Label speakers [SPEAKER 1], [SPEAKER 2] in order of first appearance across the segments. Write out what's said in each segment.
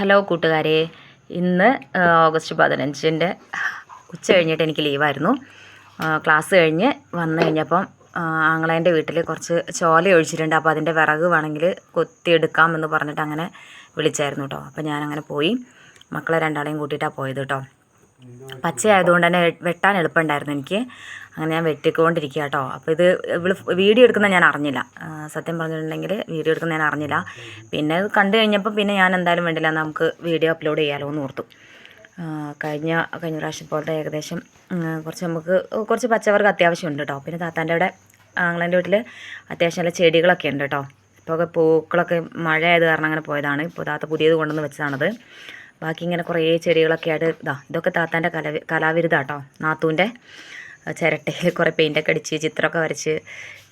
[SPEAKER 1] Hello കൂട്ടുകാരെ, ഇന്ന് August 15 ഉച്ച കഴിഞ്ഞിട്ട് എനിക്ക് ലീവായിരുന്നു. ക്ലാസ് കഴിഞ്ഞ് വന്നു കഴിഞ്ഞപ്പം ആങ്ങളേൻ്റെ വീട്ടിൽ കുറച്ച് ചോല ഒഴിച്ചിട്ടുണ്ട്. അപ്പോൾ അതിൻ്റെ വിറക് വേണമെങ്കിൽ കൊത്തിയെടുക്കാമെന്ന് പറഞ്ഞിട്ട് അങ്ങനെ വിളിച്ചായിരുന്നു കേട്ടോ. അപ്പോൾ ഞാനങ്ങനെ പോയി മക്കളെ രണ്ടാളെയും കൂട്ടിയിട്ടാണ് പോയത് കേട്ടോ. പച്ചയായതുകൊണ്ട് തന്നെ വെട്ടാൻ എളുപ്പമുണ്ടായിരുന്നു എനിക്ക്. അങ്ങനെ ഞാൻ വെട്ടിക്കൊണ്ടിരിക്കുക കേട്ടോ. അപ്പോൾ ഇത് വീഡിയോ എടുക്കുന്ന ഞാൻ അറിഞ്ഞില്ല, സത്യം പറഞ്ഞിട്ടുണ്ടെങ്കിൽ വീഡിയോ എടുക്കുന്ന ഞാൻ അറിഞ്ഞില്ല. പിന്നെ ഇത് കണ്ടു കഴിഞ്ഞപ്പോൾ പിന്നെ ഞാൻ എന്തായാലും വേണ്ടില്ല, നമുക്ക് വീഡിയോ അപ്ലോഡ് ചെയ്യാമല്ലോ എന്ന് ഓർത്തു. കഴിഞ്ഞ പ്രാവശ്യം പോലത്തെ ഏകദേശം കുറച്ച് പച്ചവർക്ക് അത്യാവശ്യമുണ്ട് കേട്ടോ. പിന്നെ താത്താൻ്റെ അവിടെ ആങ്ങളേൻ്റെ വീട്ടിൽ അത്യാവശ്യം നല്ല ചെടികളൊക്കെ ഉണ്ട് കേട്ടോ. ഇപ്പോൾ പൂക്കളൊക്കെ മഴ ആയത് കാരണം അങ്ങനെ പോയതാണ്. ഇപ്പോൾ താത്ത പുതിയത് കൊണ്ടുവന്ന് വെച്ചതാണത്. ബാക്കി ഇങ്ങനെ കുറേ ചെടികളൊക്കെ ആയിട്ട് ഇതൊക്കെ താത്താൻ്റെ കലാവിരുതാണ് കേട്ടോ. നാത്തൂൻ്റെ ചിരട്ടയിൽ കുറേ പെയിൻ്റൊക്കെ അടിച്ച് ചിത്രമൊക്കെ വരച്ച്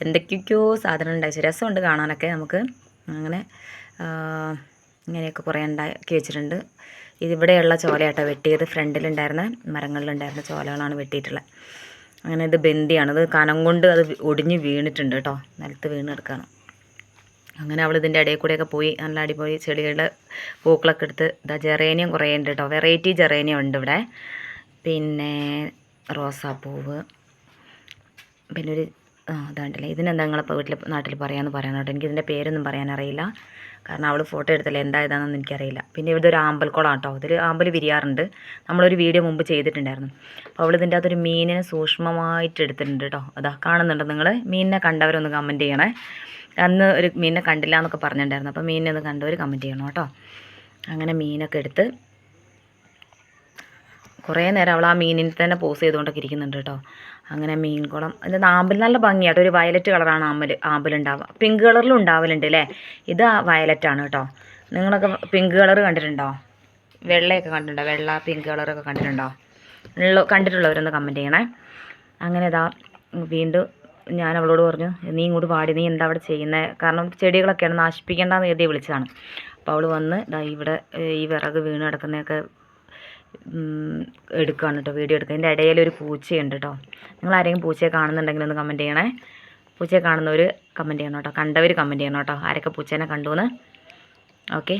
[SPEAKER 1] എന്തൊക്കെയൊക്കെയോ സാധനം ഉണ്ടാക്കി രസമുണ്ട് കാണാനൊക്കെ. നമുക്ക് അങ്ങനെ ഇങ്ങനെയൊക്കെ കുറേ ഉണ്ടാക്കി വെച്ചിട്ടുണ്ട്. ഇതിവിടെയുള്ള ചോലയാട്ടോ വെട്ടിയത്. ഫ്രണ്ടിലുണ്ടായിരുന്ന മരങ്ങളിലുണ്ടായിരുന്ന ചോലകളാണ് വെട്ടിയിട്ടുള്ളത്. അങ്ങനെ ഇത് ബന്ദിയാണ്. ഇത് കനം കൊണ്ട് അത് ഒടിഞ്ഞ് വീണിട്ടുണ്ട് കേട്ടോ, നിലത്ത് വീണ് കിടക്കുകയാണ്. അങ്ങനെ അവൾ ഇതിൻ്റെ ഇടയിൽ കൂടെയൊക്കെ പോയി നല്ല അടിപൊളി ചെടികളുടെ പൂക്കളൊക്കെ എടുത്ത് ജെറേനിയം കുറേ ഉണ്ട് കേട്ടോ. വെറൈറ്റി ജെറേനിയം ഉണ്ട് ഇവിടെ. പിന്നെ റോസാപ്പൂവ്, പിന്നെ ഒരു ഇതാണ്ടല്ലേ, ഇതിനെന്താ നിങ്ങളിപ്പോൾ നാട്ടിൽ പറയാമെന്ന് പറയണം കേട്ടോ. എനിക്കിതിൻ്റെ പേരൊന്നും പറയാനറിയില്ല, കാരണം അവൾ ഫോട്ടോ എടുത്തല്ലേ, എന്താ ഇതാണെന്ന് എനിക്കറിയില്ല. പിന്നെ ഇതൊരു ആമ്പൽക്കുളമാണ് കേട്ടോ. ഇതിൽ ആമ്പൽ വിരിയാറുണ്ട്. നമ്മളൊരു വീഡിയോ മുമ്പ് ചെയ്തിട്ടുണ്ടായിരുന്നു. അപ്പോൾ അവൾ ഇതിൻ്റെ അകത്തൊരു മീനിനെ സൂക്ഷ്മമായിട്ട് എടുത്തിട്ടുണ്ട് കേട്ടോ. അതാ കാണുന്നുണ്ടോ നിങ്ങൾ? മീനിനെ കണ്ടവരൊന്ന് കമൻറ്റ് ചെയ്യണേ. അന്ന് ഒരു മീനിനെ കണ്ടില്ല എന്നൊക്കെ പറഞ്ഞിട്ടുണ്ടായിരുന്നു. അപ്പോൾ മീനിനെ ഒന്ന് കണ്ടവർ കമൻറ്റ് ചെയ്യണം കേട്ടോ. അങ്ങനെ മീനൊക്കെ എടുത്ത് കുറേ നേരം അവൾ ആ മീനിനെ തന്നെ പോസ് ചെയ്തുകൊണ്ടൊക്കെ ഇരിക്കുന്നുണ്ട് കേട്ടോ. അങ്ങനെ മീൻകുളം അതിൻ്റെ ആമ്പൽ നല്ല ഭംഗിയാട്ടോ. ഒരു വയലറ്റ് കളറാണ് ആമ്പലുണ്ടാവുക. പിങ്ക് കളറിലും ഉണ്ടാവലുണ്ട് അല്ലേ. ഇത് വയലറ്റാണ് കേട്ടോ. നിങ്ങളൊക്കെ പിങ്ക് കളർ കണ്ടിട്ടുണ്ടോ? വെള്ളയൊക്കെ കണ്ടിട്ടുണ്ടോ? വെള്ള പിങ്ക് കളറൊക്കെ കണ്ടിട്ടുണ്ടോ? കണ്ടിട്ടുള്ളവരൊന്ന് കമൻറ്റ് ചെയ്യണേ. അങ്ങനെ വീണ്ടും ഞാൻ അവളോട് പറഞ്ഞു, നീ ഇങ്ങോട്ട് പാടി, നീ എന്താ അവിടെ ചെയ്യുന്നത്? കാരണം ചെടികളൊക്കെയാണ് നശിപ്പിക്കേണ്ടെന്ന് കരുതി വിളിച്ചതാണ്. അപ്പോൾ അവൾ വന്ന് ഇവിടെ ഈ വിറക് വീണ് കിടക്കുന്നതൊക്കെ എടുക്കുകയാണ് കേട്ടോ, വീഡിയോ എടുക്കുക. ഇതിൻ്റെ ഇടയിലൊരു പൂച്ചയുണ്ട് കേട്ടോ. നിങ്ങൾ ആരെങ്കിലും പൂച്ചയെ കാണുന്നുണ്ടെങ്കിൽ ഒന്ന് കമൻറ്റ് ചെയ്യണേ. പൂച്ചയെ കാണുന്നവർ കമൻറ്റ് ചെയ്യണം കേട്ടോ. കണ്ടവർ കമൻറ്റ് ചെയ്യണം കേട്ടോ, ആരൊക്കെ പൂച്ചേനെ കണ്ടു എന്ന്. ഓക്കെ,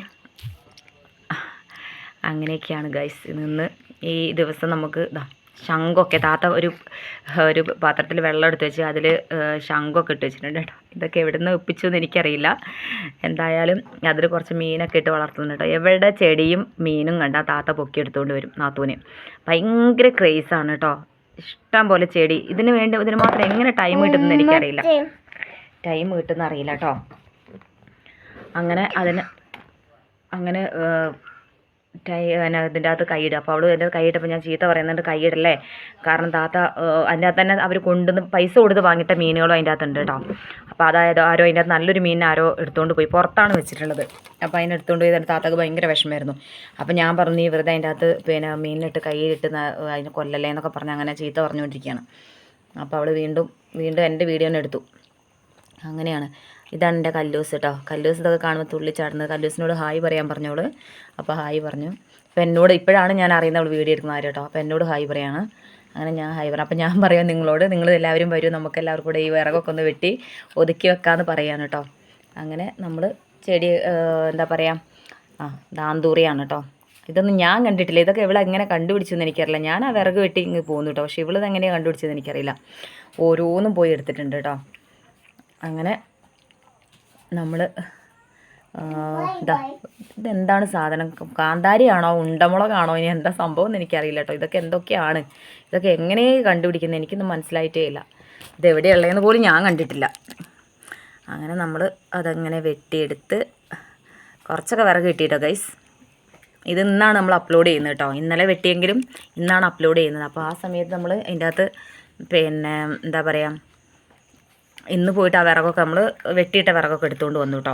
[SPEAKER 1] അങ്ങനെയൊക്കെയാണ് ഗൈസ്. നിന്ന് ഈ ദിവസം നമുക്ക് ശംഖൊക്കെ താത്ത ഒരു പാത്രത്തിൽ വെള്ളം എടുത്ത് വെച്ച് അതിൽ ശംഖൊക്കെ ഇട്ട് വെച്ചിട്ടുണ്ട് കേട്ടോ. ഇതൊക്കെ എവിടെ നിന്ന് ഒപ്പിച്ചു എന്ന് എനിക്കറിയില്ല. എന്തായാലും അതിൽ കുറച്ച് മീനൊക്കെ ഇട്ട് വളർത്തുന്നുണ്ട് കേട്ടോ. എവിടെ ചെടിയും മീനും കണ്ടാൽ താത്ത പൊക്കി എടുത്തുകൊണ്ട് വരും നാത്തൂന്. ഭയങ്കര ക്രേസാണ് കേട്ടോ. ഇഷ്ടം പോലെ ചെടി. ഇതിന് മാത്രം എങ്ങനെ ടൈം കിട്ടുമെന്ന് എനിക്കറിയില്ല. ടൈം കിട്ടുമെന്ന് അറിയില്ല കേട്ടോ. അങ്ങനെ ഇതിൻ്റെ അകത്ത് കൈയിടുക. അപ്പോൾ അവൾ എൻ്റെ കൈയിട്ടപ്പോൾ ഞാൻ ചീത്ത പറയുന്നുണ്ട്, കൈയിടല്ലേ, കാരണം താത്ത അതിൻ്റെ അകത്ത് തന്നെ അവർ കൊണ്ടുവന്ന് പൈസ കൊടുത്ത് വാങ്ങിയിട്ട മീനുകളും അതിൻ്റെ അകത്തുണ്ട് കേട്ടോ. അപ്പോൾ അതായത് ആരോ അതിൻ്റെ അകത്ത് നല്ലൊരു മീൻ ആരോ എടുത്തുകൊണ്ട് പോയി, പുറത്താണ് വെച്ചിട്ടുള്ളത്. അപ്പോൾ അതിനെ എടുത്തുകൊണ്ട് പോയി താത്തക്ക് ഭയങ്കര വിഷമമായിരുന്നു. അപ്പോൾ ഞാൻ പറഞ്ഞു, നീ വെറുതെ അതിൻ്റെ അകത്ത് പിന്നെ മീനിട്ട് കൈയിട്ട് അതിനെ കൊല്ലല്ലേ എന്നൊക്കെ പറഞ്ഞ് അങ്ങനെ ചീത്ത പറഞ്ഞുകൊണ്ടിരിക്കുകയാണ്. അപ്പോൾ അവൾ വീണ്ടും എൻ്റെ വീഡിയോ തന്നെ എടുത്തു. അങ്ങനെയാണ്. ഇതാണ് എൻ്റെ കല്ലൂസ് കേട്ടോ. കല്ലൂസ് ഇതൊക്കെ കാണുമ്പോൾ തുള്ളിച്ചാടുന്നത്. കല്ലൂസിനോട് ഹായ് പറയാൻ പറഞ്ഞവൾ. അപ്പോൾ ഹായ് പറഞ്ഞു. അപ്പോൾ എന്നോട് ഇപ്പോഴാണ് ഞാൻ അറിയുന്നത് അവൾ വീഡിയോ എടുക്കുന്ന കാര്യം കേട്ടോ. അപ്പോൾ എന്നോട് ഹായ് പറയാണ്. അങ്ങനെ ഞാൻ ഹായ് പറയാം. അപ്പോൾ ഞാൻ പറയാം നിങ്ങളോട്, നിങ്ങൾ എല്ലാവരും വരും, നമുക്കെല്ലാവർക്കും കൂടെ ഈ വിറകൊക്കെ ഒന്ന് വെട്ടി ഒതുക്കി വെക്കാമെന്ന് പറയാൻ കേട്ടോ. അങ്ങനെ നമ്മൾ ചെടി എന്താ പറയുക, ദാന്തൂറിയാണ് കേട്ടോ. ഇതൊന്നും ഞാൻ കണ്ടിട്ടില്ല. ഇതൊക്കെ ഇവളെ എങ്ങനെ കണ്ടുപിടിച്ചെന്ന് എനിക്കറിയില്ല. ഞാൻ ആ വിറക് വെട്ടി ഇങ്ങ് പോകുന്നു കേട്ടോ. പക്ഷേ ഇവളിത് എങ്ങനെയാണ് കണ്ടുപിടിച്ചതെന്ന് എനിക്കറിയില്ല. ഓരോന്നും പോയി എടുത്തിട്ടുണ്ട് കേട്ടോ. അങ്ങനെ നമ്മൾ ഇതെന്താണ് സാധനം? കാന്താരിയാണോ ഉണ്ടമുളകാണോ ഇനി എന്താ സംഭവം എന്ന് എനിക്കറിയില്ല കേട്ടോ. ഇതൊക്കെ എന്തൊക്കെയാണ്, ഇതൊക്കെ എങ്ങനെ കണ്ടുപിടിക്കുന്നത് എനിക്കൊന്നും മനസ്സിലായിട്ടേ ഇല്ല. ഇതെവിടെയുള്ളതെന്ന് പോലും ഞാൻ കണ്ടിട്ടില്ല. അങ്ങനെ നമ്മൾ അതങ്ങനെ വെട്ടിയെടുത്ത് കുറച്ചൊക്കെ വിറക് കിട്ടിയിട്ടോ ഗൈസ്. ഇത് ഇന്നാണ് നമ്മൾ അപ്ലോഡ് ചെയ്യുന്നത് കേട്ടോ. ഇന്നലെ വെട്ടിയെങ്കിലും ഇന്നാണ് അപ്ലോഡ് ചെയ്യുന്നത്. അപ്പോൾ ആ സമയത്ത് നമ്മൾ അതിൻ്റെ അകത്ത് പിന്നെ എന്താ പറയുക, ഇന്ന് പോയിട്ട് ആ വിറകൊക്കെ നമ്മൾ വെട്ടിയിട്ട വിറകൊക്കെ എടുത്തുകൊണ്ട് വന്നു കേട്ടോ.